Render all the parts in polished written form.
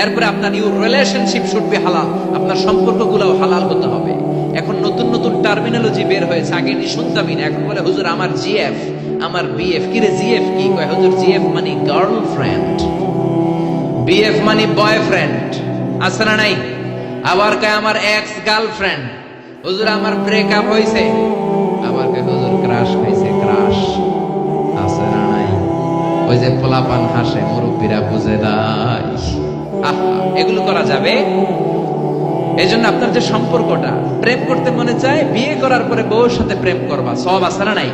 এরপরে আপনার your relationship should be হালাল, আপনার সম্পর্কগুলো হালাল হতে হবে। এখন নতুন নতুন টার্মিনোলজি বের হয়েছে, আগে এটি শুনতামই না। এখন বলে হুজুর আমার জিএফ, আমার বিএফ। কি রে জিএফ কি? কয় হুজুর জিএফ মানে গার্লফ্রেন্ড, বিএফ মানে বয়ফ্রেন্ড। আছে না নাই? আবার কয় আমার এক্স গার্লফ্রেন্ড। হুজুর আমার ব্রেকআপ হইছে। আবার কয় হুজুর ক্রাশ খাইছে, ক্রাশ। আছে না নাই? ওই যে পোলাপান হাসে, মুরব্বীরা বুঝে নাই। আহা, এগুলো করা যাবে? এই জন্য আপনার যে সম্পর্কটা, প্রেম করতে মনে চায়, বিয়ে করার পরে বউর সাথে প্রেম করবা, সব আছে না নাই?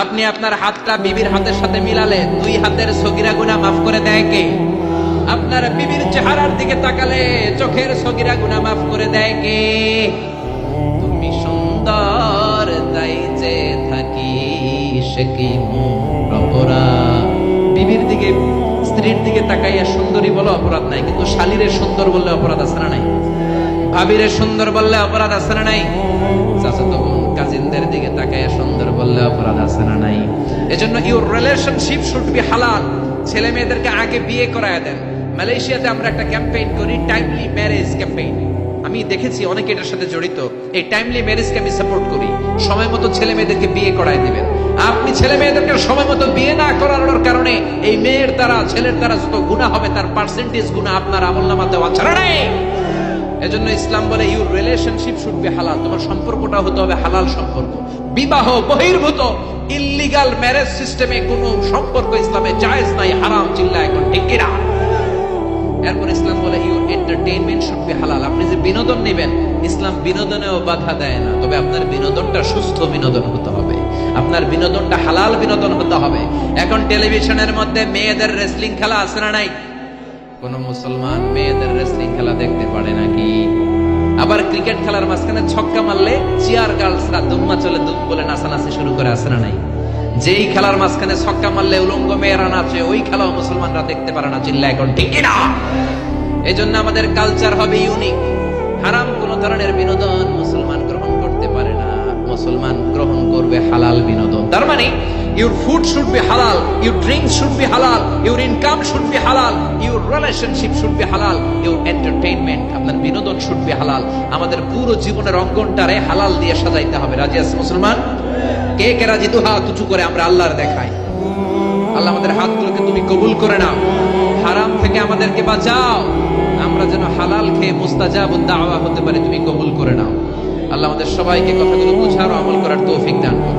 আপনি আপনার হাতটা বিবির হাতের সাথে মিলালে 2 হাতের সগীরা গুনাহ মাফ করে দেয় কে? আপনার বিবির চেহারার দিকে তাকালে চোখের সগীরা গুনাহ মাফ করে দেয় কে? তুমি সুন্দর তাই যে থাকি, সে কি মোর অপরাধ? বিবির দিকে, স্ত্রীর দিকে তাকাইয়া সুন্দরী বলে অপরাধ নাই, কিন্তু শালীরে সুন্দর বললে অপরাধ আছে না নাই? ভাবিরে সুন্দর বললে অপরাধ আছে না নাই? চাচাতো বোন কাজিনদের দিকে তাকাইয়া সুন্দর বললে অপরাধ আছে না নাই? এজন্য ইউর রিলেশনশিপ শুড বি হালাল। ছেলে মেয়েদেরকে আগে বিয়ে করায় দেন। মালয়েশিয়াতে আমরা একটা ক্যাম্পেইন করি, টাইমলি ম্যারেজ ক্যাম্পেইন। আমি দেখেছি অনেকে এটার সাথে জড়িত। এই টাইমলি ম্যারেজকে আমি সাপোর্ট করি। সময় মতো ছেলে মেয়েদেরকে বিয়ে করায় দিবেন। আপনি ছেলে মেয়েদেরকে সময় মতো বিয়ে না করানোর কারণে এই মেয়ের দ্বারা, ছেলের দ্বারা যত গুনাহ হবে তার পার্সেন্টেজ গুনাহ আপনার আমলনামাতে আছে না? এজন্য ইসলাম বলে ইউর রিলেশনশিপ শুড বি হালাল। তোমার সম্পর্কটা হতে হবে হালাল সম্পর্ক। বিবাহ বহির্ভূত ইল্লিগাল ম্যারেজ সিস্টেমে কোনো সম্পর্ক ইসলামে জায়েজ নাই, হারাম। চিল্লা এখন ঠিক কিনা? এরপর ইসলাম বলে ইউর এন্টারটেইনমেন্ট শুড বি হালাল। আপনি যে বিনোদন নেবেন, ইসলাম বিনোদনেও বাধা দেয় না, তবে আপনার বিনোদনটা সুস্থ বিনোদন হতে হবে, আপনার বিনোদনটা হালাল বিনোদন হতে হবে। এখন টেলিভিশনের মধ্যে মেয়েদের রেসলিং খেলা আছে না নাই? কোন মুসলমান মেয়েদের রেসলিং খেলা দেখতে পারে নাকি? আবার ক্রিকেট খেলার মাঝখানে ছক্কা মারলে চিয়ার গার্লসরা দুম্মা চলে দুম বলে নাচানাচি শুরু করে, আছে না নাই? যেই খেলার মাঝখানে ছক্কা মারলে উলঙ্গ মেয়েরা নাচে, ওই খেলাও মুসলমানরা দেখতে পারে না। চিল্লা এখন ঠিক না? এই জন্য আমাদের কালচার হবে ইউনিক। হারাম কোন ধরনের বিনোদন মুসলমান গ্রহণ করতে পারে না। মুসলমান গ্রহণ করবে হালাল বিনোদন। তার মানে your food should be halal, your drinks should be halal, your income should be halal, your relationship should be halal, your entertainment, আপনার বিনোদন should be halal। আমাদের পুরো জীবনের অঙ্গনটারে হালাল দিয়ে সাজাইতে হবে। রাজি আছে মুসলমান? কে কে রাজি? তো হাত উঁচু করে আমরা আল্লাহর দেখাই। আল্লাহ আমাদের হাতগুলোকে তুমি কবুল করে নাও, হারাম থেকে আমাদেরকে বাঁচাও, আমরা যেন হালাল খেয়ে মুস্তাজাবুদ দাওয়া হতে পারি, তুমি কবুল করে নাও। আল্লাহ আমাদের সবাইকে কথাগুলো বুঝার ও আমল করার তৌফিক দান করুন।